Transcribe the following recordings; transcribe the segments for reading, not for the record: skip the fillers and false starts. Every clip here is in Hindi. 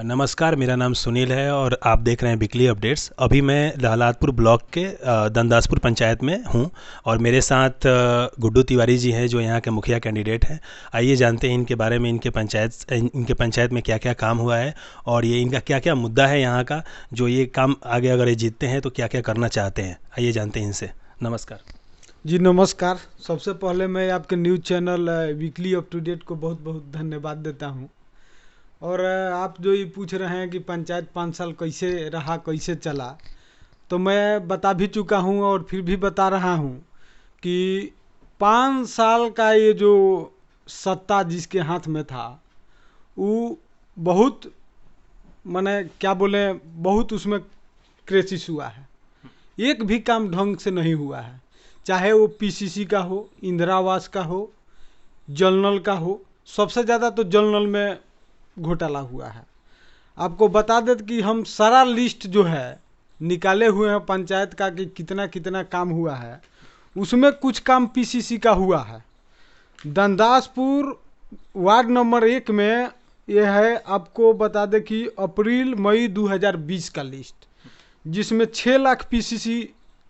नमस्कार, मेरा नाम सुनील है और आप देख रहे हैं वीकली अपडेट्स। अभी मैं लालातपुर ब्लॉक के दंदासपुर पंचायत में हूं और मेरे साथ गुड्डू तिवारी जी हैं जो यहाँ के मुखिया कैंडिडेट हैं। आइए जानते हैं इनके बारे में, इनके पंचायत में क्या क्या काम हुआ है और ये इनका क्या क्या मुद्दा है यहाँ का, जो ये काम आगे अगर ये जीतते हैं तो क्या क्या करना चाहते हैं। आइए जानते हैं इनसे। नमस्कार जी नमस्कार। सबसे पहले मैं आपके news channel weekly up to date को बहुत बहुत धन्यवाद देता हूं। और आप जो ये पूछ रहे हैं कि पंचायत 5 साल कैसे रहा, कैसे चला, तो मैं बता भी चुका हूं और फिर भी बता रहा हूं कि 5 साल का ये जो सत्ता जिसके हाथ में था वो बहुत, माने क्या बोले, बहुत उसमें क्रेसिस हुआ है। एक भी काम ढंग से नहीं हुआ है, चाहे वो पीसीसी का हो, इंदिरा आवास का हो, जल नल का हो। सबसे ज़्यादा तो जल नल में घोटाला हुआ है। आपको बता दें कि हम सारा लिस्ट जो है निकाले हुए हैं पंचायत का कि कितना कितना काम हुआ है, उसमें कुछ काम पीसीसी का हुआ है। दंदासपुर वार्ड नंबर 1 में यह है, आपको बता दें कि अप्रैल मई 2020 का लिस्ट, जिसमें 6 लाख पीसीसी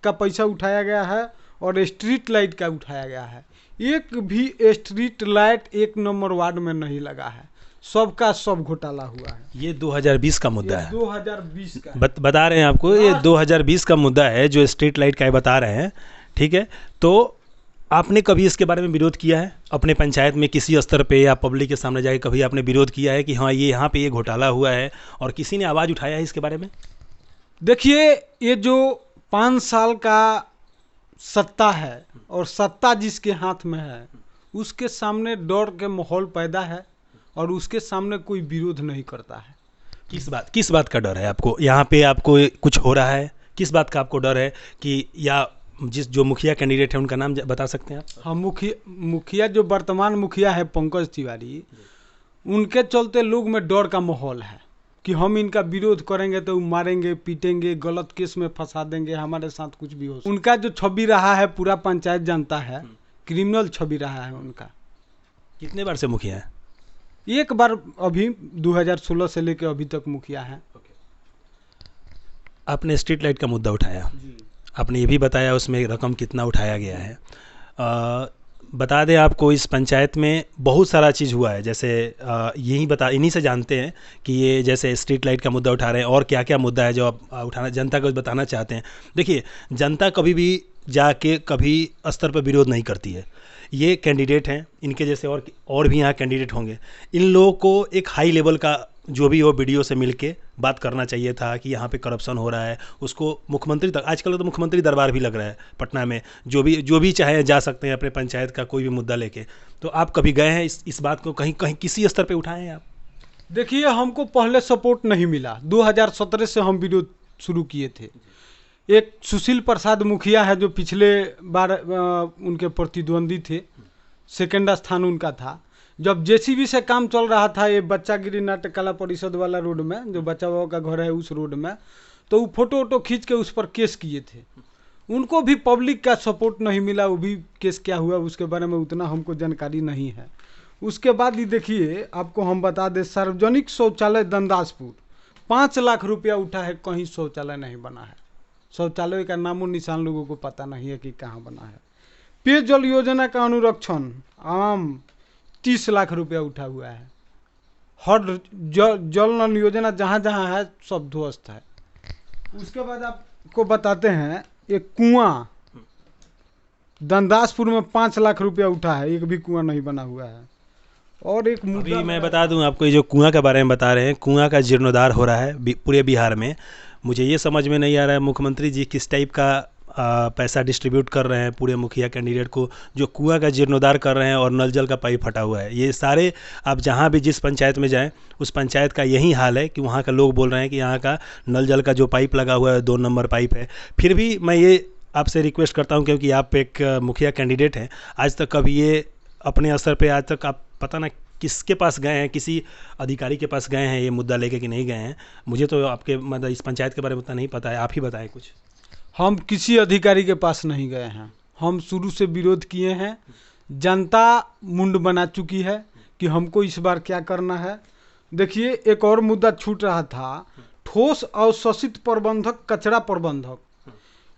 का पैसा उठाया गया है और स्ट्रीट लाइट का उठाया गया है। एक भी स्ट्रीट लाइट 1 नंबर वार्ड में नहीं लगा है, सबका सब घोटाला हुआ है। ये 2020 का मुद्दा है, 2020 का बता रहे हैं आपको। ये 2020 का मुद्दा है जो स्ट्रीट लाइट का बता रहे हैं, ठीक है। तो आपने कभी इसके बारे में विरोध किया है अपने पंचायत में, किसी स्तर पे या पब्लिक के सामने जाके कभी आपने विरोध किया है कि हाँ ये यहाँ पे ये घोटाला हुआ है, और किसी ने आवाज़ उठाया है इसके बारे में? देखिए, ये जो 5 साल का सत्ता है और सत्ता जिसके हाथ में है उसके सामने डर के माहौल पैदा है और उसके सामने कोई विरोध नहीं करता है। किस बात का डर है आपको? यहाँ पे आपको कुछ हो रहा है, किस बात का आपको डर है? कि या जो मुखिया कैंडिडेट है उनका नाम बता सकते हैं आप? हाँ, मुखिया जो वर्तमान मुखिया है पंकज तिवारी, उनके चलते लोग में डर का माहौल है कि हम इनका विरोध करेंगे तो मारेंगे, पीटेंगे, गलत केस में फंसा देंगे, हमारे साथ कुछ भी हो। उनका जो छवि रहा है पूरा पंचायत जानता है, क्रिमिनल छवि रहा है उनका। कितने बार से मुखिया है? एक बार, अभी 2016 से लेकर अभी तक मुखिया है। आपने स्ट्रीट लाइट का मुद्दा उठाया, आपने ये भी बताया उसमें रकम कितना उठाया गया है। बता दें आपको, इस पंचायत में बहुत सारा चीज़ हुआ है। जैसे इन्हीं से जानते हैं कि ये जैसे स्ट्रीट लाइट का मुद्दा उठा रहे हैं और क्या क्या मुद्दा है जो आप उठाना, जनता को बताना चाहते हैं। देखिए, जनता कभी भी जाके कभी स्तर पर विरोध नहीं करती है। ये कैंडिडेट हैं, इनके जैसे और भी यहाँ कैंडिडेट होंगे। इन लोगों को एक हाई लेवल का जो भी हो वीडियो से मिलके बात करना चाहिए था कि यहाँ पे करप्शन हो रहा है, उसको मुख्यमंत्री तक, आजकल तो मुख्यमंत्री दरबार भी लग रहा है पटना में, जो भी चाहे जा सकते हैं अपने पंचायत का कोई भी मुद्दा लेके। तो आप कभी गए हैं इस बात को कहीं किसी स्तर पे उठाए हैं आप? देखिए, हमको पहले सपोर्ट नहीं मिला। 2017 से हम विरोध शुरू किए थे। एक सुशील प्रसाद मुखिया है जो पिछले बार उनके प्रतिद्वंदी थे, सेकेंड स्थान उनका था। जब जेसीबी से काम चल रहा था ये बच्चागिरी नाट्य कला परिषद वाला रोड में, जो बच्चा बाबा का घर है उस रोड में, तो वो फोटो वोटो खींच के उस पर केस किए थे। उनको भी पब्लिक का सपोर्ट नहीं मिला। वो भी केस क्या हुआ उसके बारे में उतना हमको जानकारी नहीं है। उसके बाद ही देखिए, आपको हम बता दें, सार्वजनिक शौचालय दंदासपुर 5 लाख रुपया उठा है, कहीं शौचालय नहीं बना है। शौचालय का नामो निशान लोगों को पता नहीं है कि कहाँ बना है। पेयजल योजना का अनुरक्षण आम 30 लाख रुपया उठा हुआ है। हर जल नल योजना जहाँ जहाँ है सब ध्वस्त है। उसके बाद आपको बताते हैं, एक कुआं दंदासपुर में 5 लाख रुपया उठा है, एक भी कुआं नहीं बना हुआ है। और एक अभी मैं बता दूं आपको, ये जो कुआं के बारे में बता रहे हैं, कुआं का जीर्णोद्धार हो रहा है पूरे बिहार में। मुझे ये समझ में नहीं आ रहा है मुख्यमंत्री जी किस टाइप का पैसा डिस्ट्रीब्यूट कर रहे हैं पूरे मुखिया कैंडिडेट को, जो कुआं का जीर्णोद्धार कर रहे हैं और नल जल का पाइप फटा हुआ है। ये सारे, आप जहां भी जिस पंचायत में जाएं उस पंचायत का यही हाल है कि वहां का लोग बोल रहे हैं कि यहाँ का नल जल का जो पाइप लगा हुआ है 2 नंबर पाइप है। फिर भी मैं ये आपसे रिक्वेस्ट करता हूँ, क्योंकि आप एक मुखिया कैंडिडेट हैं, आज तक कभी ये अपने स्तर पर आज तक आप पता ना किसके पास गए हैं, किसी अधिकारी के पास गए हैं ये मुद्दा लेके कि नहीं गए हैं? मुझे तो आपके मतलब इस पंचायत के बारे में उतना नहीं पता है, आप ही बताएं कुछ। हम किसी अधिकारी के पास नहीं गए हैं। हम शुरू से विरोध किए हैं। जनता मुंड बना चुकी है कि हमको इस बार क्या करना है। देखिए एक और मुद्दा छूट रहा था, ठोस अवशोषित प्रबंधक कचरा प्रबंधक,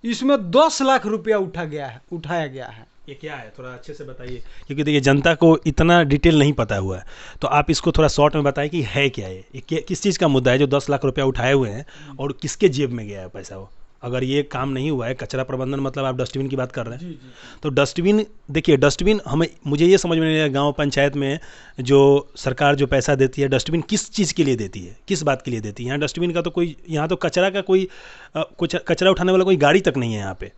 इसमें 10 लाख रुपया उठाया गया है। ये क्या है, थोड़ा अच्छे से बताइए, क्योंकि देखिए जनता को इतना डिटेल नहीं पता हुआ है, तो आप इसको थोड़ा शॉर्ट में बताइए कि है क्या है, ये किस चीज़ का मुद्दा है जो 10 लाख रुपया उठाए हुए हैं और किसके जेब में गया है पैसा वो। अगर ये काम नहीं हुआ है, कचरा प्रबंधन मतलब आप डस्टबिन की बात कर रहे हैं, तो डस्टबिन देखिए, डस्टबिन मुझे ये समझ में नहीं आया, गाँव पंचायत में जो सरकार जो पैसा देती है डस्टबिन किस चीज़ के लिए देती है, किस बात के लिए देती है। यहाँ डस्टबिन का तो कोई, यहाँ तो कचरा का कोई कुछ कचरा उठाने वाला कोई गाड़ी तक नहीं है यहाँ पे,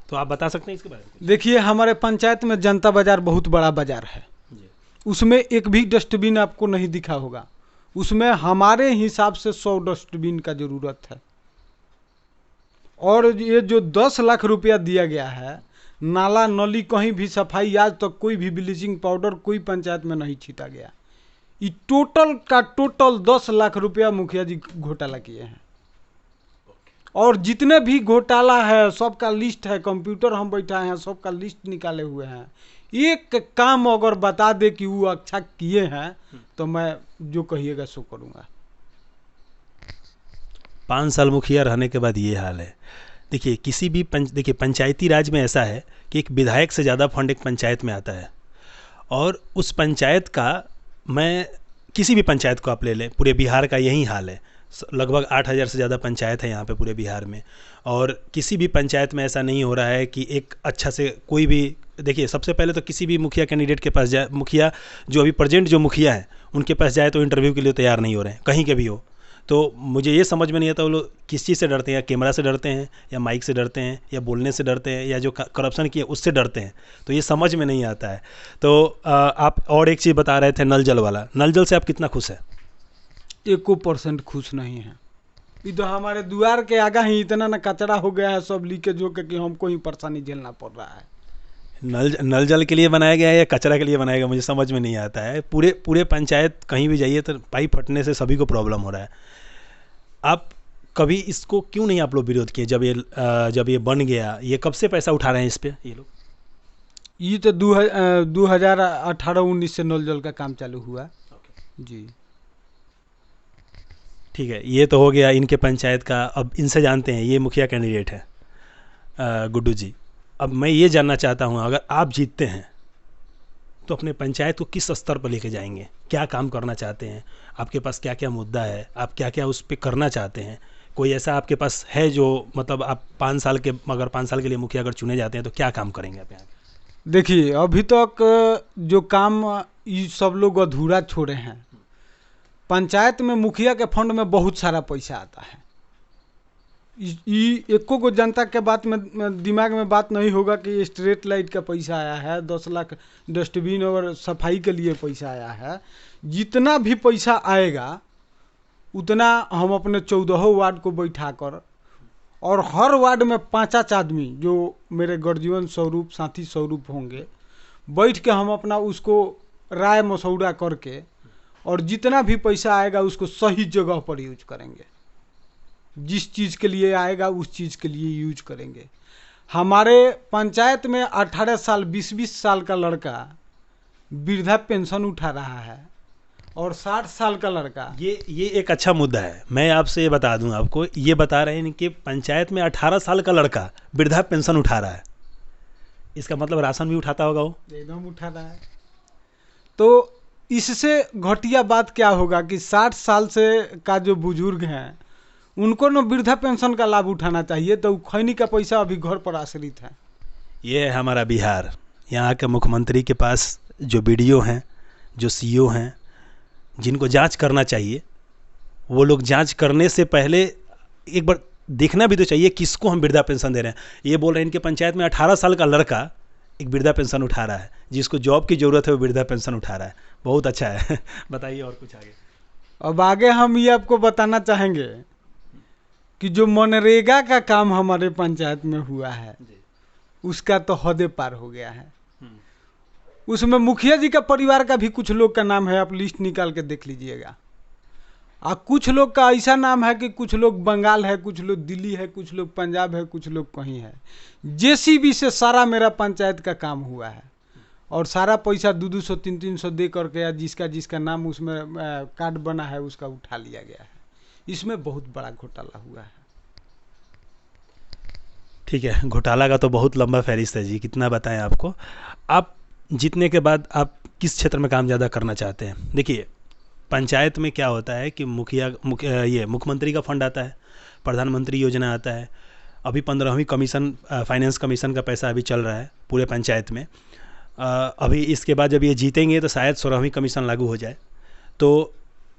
तो आप बता सकते हैं इसके बारे में? देखिए हमारे पंचायत में जनता बाजार बहुत बड़ा बाजार है, उसमें एक भी डस्टबिन आपको नहीं दिखा होगा। उसमें हमारे हिसाब से 100 डस्टबिन का ज़रूरत है। और ये जो 10 लाख रुपया दिया गया है, नाला नली कहीं भी सफाई आज तक कोई भी ब्लीचिंग पाउडर कोई पंचायत में नहीं छीटा गया। ये टोटल का टोटल 10 लाख रुपया मुखिया जी घोटाला किए हैं। और जितने भी घोटाला है सबका लिस्ट है, कंप्यूटर हम बैठाए हैं, सबका लिस्ट निकाले हुए हैं। एक काम अगर बता दे कि वो अच्छा किए हैं तो मैं जो कहिएगा सो करूँगा। 5 साल मुखिया रहने के बाद ये हाल है। देखिए किसी भी देखिए पंचायती राज में ऐसा है कि एक विधायक से ज़्यादा फंड एक पंचायत में आता है, और उस पंचायत का, मैं किसी भी पंचायत को आप ले लें, पूरे बिहार का यही हाल है। लगभग 8,000 से ज़्यादा पंचायत है यहाँ पे पूरे बिहार में, और किसी भी पंचायत में ऐसा नहीं हो रहा है कि एक अच्छा से कोई भी, देखिए सबसे पहले तो किसी भी मुखिया कैंडिडेट के पास जाए, मुखिया जो अभी प्रेजेंट जो मुखिया हैं उनके पास जाए तो इंटरव्यू के लिए तैयार नहीं हो रहे हैं, कहीं के भी हो। तो मुझे ये समझ में नहीं आता वो लोग किस चीज़ से डरते हैं, या कैमरा से डरते हैं, या माइक से डरते हैं, या बोलने से डरते हैं, या जो करप्शन किया उससे डरते हैं, तो ये समझ में नहीं आता है। तो आप और एक चीज़ बता रहे थे, नल जल वाला, नल जल से आप कितना खुश हैं? 1% खुश नहीं है। ये तो हमारे द्वार के आगे ही इतना ना कचरा हो गया है, सब लीकेज हो के कि हमको ही परेशानी झेलना पड़ रहा है। नल जल के लिए बनाया गया है या कचरा के लिए बनाया गया, मुझे समझ में नहीं आता है। पूरे पंचायत कहीं भी जाइए तो पाइप फटने से सभी को प्रॉब्लम हो रहा है। आप कभी इसको क्यों नहीं आप लोग विरोध किए? जब ये बन गया, ये कब से पैसा उठा रहे हैं इस पे ये लोग? ये तो 2018-19 से नल जल का काम चालू हुआ जी। ठीक है, ये तो हो गया इनके पंचायत का। अब इनसे जानते हैं, ये मुखिया कैंडिडेट है गुड्डू जी। अब मैं ये जानना चाहता हूँ, अगर आप जीतते हैं तो अपने पंचायत को किस स्तर पर लेके जाएंगे, क्या काम करना चाहते हैं, आपके पास क्या क्या मुद्दा है, आप क्या क्या उस पर करना चाहते हैं? कोई ऐसा आपके पास है जो, मतलब आप 5 साल के, अगर 5 साल के लिए मुखिया अगर चुने जाते हैं तो क्या काम करेंगे आप यहाँ? देखिए अभी तक जो काम ये सब लोग अधूरा छोड़े हैं। पंचायत में मुखिया के फंड में बहुत सारा पैसा आता है। एको को जनता के बात में दिमाग में बात नहीं होगा कि स्ट्रीट लाइट का पैसा आया है, 10 लाख डस्टबिन और सफाई के लिए पैसा आया है। जितना भी पैसा आएगा उतना हम अपने 14 वार्ड को बैठा कर, और हर वार्ड में 5 आदमी जो मेरे गर्जीवन स्वरूप साथी स्वरूप होंगे, बैठ के हम अपना उसको राय मशवरा करके, और जितना भी पैसा आएगा उसको सही जगह पर यूज करेंगे। जिस चीज़ के लिए आएगा उस चीज़ के लिए यूज करेंगे। हमारे पंचायत में 18 साल 20-20 साल का लड़का वृद्धा पेंशन उठा रहा है, और 60 साल का लड़का, ये एक अच्छा मुद्दा है। मैं आपसे ये बता दूं, आपको ये बता रहे हैं कि पंचायत में 18 साल का लड़का वृद्धा पेंशन उठा रहा है, इसका मतलब राशन भी उठाता होगा वो? एकदम उठा रहा है। तो इससे घटिया बात क्या होगा कि 60 साल से का जो बुजुर्ग हैं उनको न वृद्धा पेंशन का लाभ उठाना चाहिए, तो खैनी का पैसा अभी घर पर आश्रित है। ये है हमारा बिहार। यहाँ के मुख्यमंत्री के पास जो बीडीओ हैं, जो सीईओ हैं, जिनको जांच करना चाहिए, वो लोग जांच करने से पहले एक बार देखना भी तो चाहिए किसको हम वृद्धा पेंशन दे रहे हैं। ये बोल रहे हैं इनके पंचायत में 18 साल का लड़का एक वृद्धा पेंशन उठा रहा है, जिसको जॉब की ज़रूरत है वो वृद्धा पेंशन उठा रहा है। बहुत अच्छा है। बताइए और कुछ आगे। अब आगे हम ये आपको बताना चाहेंगे कि जो मनरेगा का काम हमारे पंचायत में हुआ है उसका तो हद पार हो गया है। उसमें मुखिया जी का परिवार का भी कुछ लोग का नाम है, आप लिस्ट निकाल के देख लीजिएगा। और कुछ लोग का ऐसा नाम है कि कुछ लोग बंगाल है, कुछ लोग दिल्ली है, कुछ लोग पंजाब है, कुछ लोग कहीं है। जेसीबी से सारा मेरा पंचायत का काम हुआ है। और सारा पैसा 200-200 300-300 दे करके या जिसका जिसका नाम उसमें कार्ड बना है उसका उठा लिया गया है। इसमें बहुत बड़ा घोटाला हुआ है। ठीक है, घोटाला का तो बहुत लंबा फहरिस्त है जी, कितना बताएं आपको। आप जीतने के बाद आप किस क्षेत्र में काम ज़्यादा करना चाहते हैं? देखिए, पंचायत में क्या होता है कि ये मुख्यमंत्री का फंड आता है, प्रधानमंत्री योजना आता है, अभी 15वीं कमीशन फाइनेंस कमीशन का पैसा अभी चल रहा है पूरे पंचायत में। अभी इसके बाद जब ये जीतेंगे तो शायद 16वीं कमीशन लागू हो जाए। तो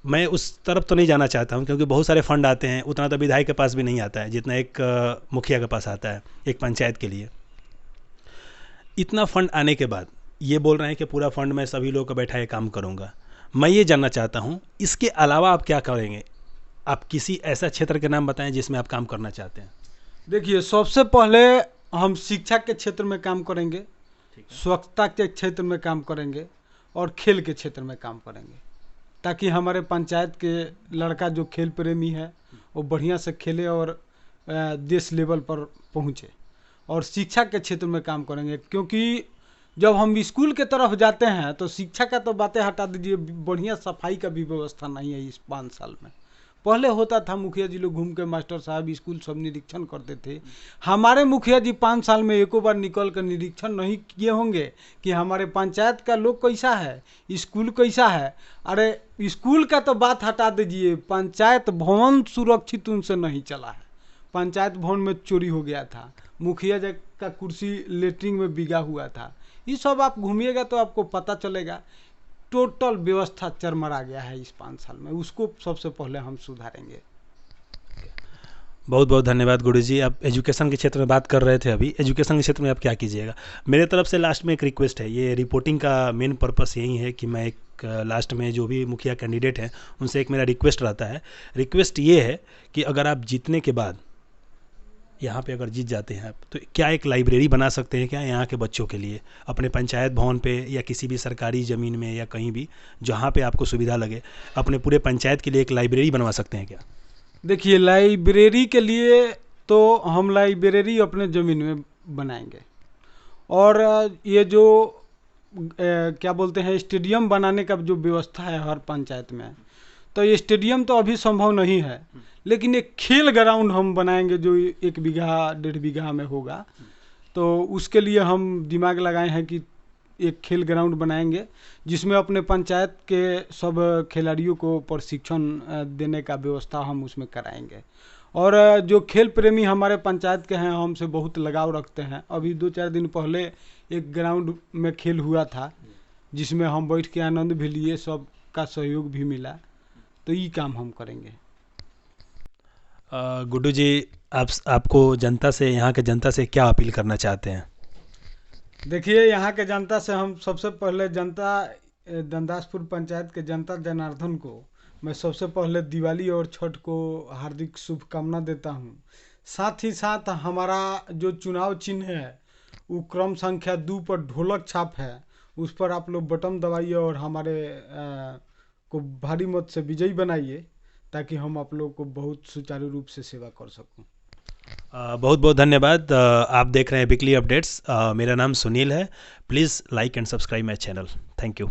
मैं उस तरफ तो नहीं जाना चाहता हूँ, क्योंकि बहुत सारे फंड आते हैं, उतना तो विधायक के पास भी नहीं आता है जितना एक मुखिया के पास आता है एक पंचायत के लिए। इतना फंड आने के बाद ये बोल रहे हैं कि पूरा फंड मैं सभी लोगों को बैठा के काम करूँगा। मैं ये जानना चाहता हूँ, इसके अलावा आप क्या करेंगे? आप किसी ऐसा क्षेत्र के नाम बताएं जिसमें आप काम करना चाहते हैं। देखिए, सबसे पहले हम शिक्षा के क्षेत्र में काम करेंगे, स्वच्छता के क्षेत्र में काम करेंगे और खेल के क्षेत्र में काम करेंगे, ताकि हमारे पंचायत के लड़का जो खेल प्रेमी है वो बढ़िया से खेले और देश लेवल पर पहुँचे। और शिक्षा के क्षेत्र में काम करेंगे, क्योंकि जब हम स्कूल के तरफ जाते हैं तो शिक्षा का तो बातें हटा दीजिए, बढ़िया सफाई का भी व्यवस्था नहीं है इस 5 साल में। पहले होता था, मुखिया जी लोग घूम के मास्टर साहब स्कूल सब निरीक्षण करते थे। हमारे मुखिया जी 5 साल में एको बार निकल कर निरीक्षण नहीं किए होंगे कि हमारे पंचायत का लोग कैसा है, स्कूल कैसा है। अरे स्कूल का तो बात हटा दीजिए, पंचायत भवन सुरक्षित उनसे नहीं चला है। पंचायत भवन में चोरी हो गया था, मुखिया जी का कुर्सी लेटरिन में बिगा हुआ था। ये सब आप घूमिएगा तो आपको पता चलेगा। टोटल व्यवस्था चरमरा गया है इस 5 साल में, उसको सबसे पहले हम सुधारेंगे। बहुत बहुत धन्यवाद गुरुजी। आप एजुकेशन के क्षेत्र में बात कर रहे थे, अभी एजुकेशन के क्षेत्र में आप क्या कीजिएगा? मेरे तरफ से लास्ट में एक रिक्वेस्ट है, ये रिपोर्टिंग का मेन पर्पस यही है कि मैं एक लास्ट में जो भी मुखिया कैंडिडेट हैं उनसे एक मेरा रिक्वेस्ट रहता है। रिक्वेस्ट ये है कि अगर आप जीतने के बाद यहाँ पे अगर जीत जाते हैं आप, तो क्या एक लाइब्रेरी बना सकते हैं क्या यहाँ के बच्चों के लिए, अपने पंचायत भवन पे या किसी भी सरकारी ज़मीन में या कहीं भी जहाँ पे आपको सुविधा लगे, अपने पूरे पंचायत के लिए एक लाइब्रेरी बनवा सकते हैं क्या? देखिए, लाइब्रेरी के लिए तो हम लाइब्रेरी अपने ज़मीन में बनाएंगे। और ये जो क्या बोलते हैं, स्टेडियम बनाने का जो व्यवस्था है हर पंचायत में, तो ये स्टेडियम तो अभी संभव नहीं है, लेकिन एक खेल ग्राउंड हम बनाएंगे जो 1 बीघा 1.5 बीघा में होगा। तो उसके लिए हम दिमाग लगाए हैं कि एक खेल ग्राउंड बनाएंगे जिसमें अपने पंचायत के सब खिलाड़ियों को प्रशिक्षण देने का व्यवस्था हम उसमें कराएंगे। और जो खेल प्रेमी हमारे पंचायत के हैं, हमसे बहुत लगाव रखते हैं। अभी 2-4 दिन पहले एक ग्राउंड में खेल हुआ था जिसमें हम बैठ के आनंद भी लिए, सब का सहयोग भी मिला। तो ये काम हम करेंगे। गुड्डू जी, आपको जनता से, यहाँ के जनता से क्या अपील करना चाहते हैं? देखिए, यहाँ के जनता से हम सबसे पहले दंदासपुर पंचायत के जनता जनार्दन को मैं सबसे पहले दिवाली और छठ को हार्दिक शुभकामना देता हूँ। साथ ही साथ हमारा जो चुनाव चिन्ह है वो क्रम संख्या 2 पर ढोलक छाप है, उस पर आप लोग बटन दबाइए और हमारे को भारी मत से विजयी बनाइए, ताकि हम आप लोग को बहुत सुचारू रूप से सेवा कर सकूं। बहुत बहुत धन्यवाद। आप देख रहे हैं वीकली अपडेट्स। मेरा नाम सुनील है। Please like and subscribe my channel. Thank you.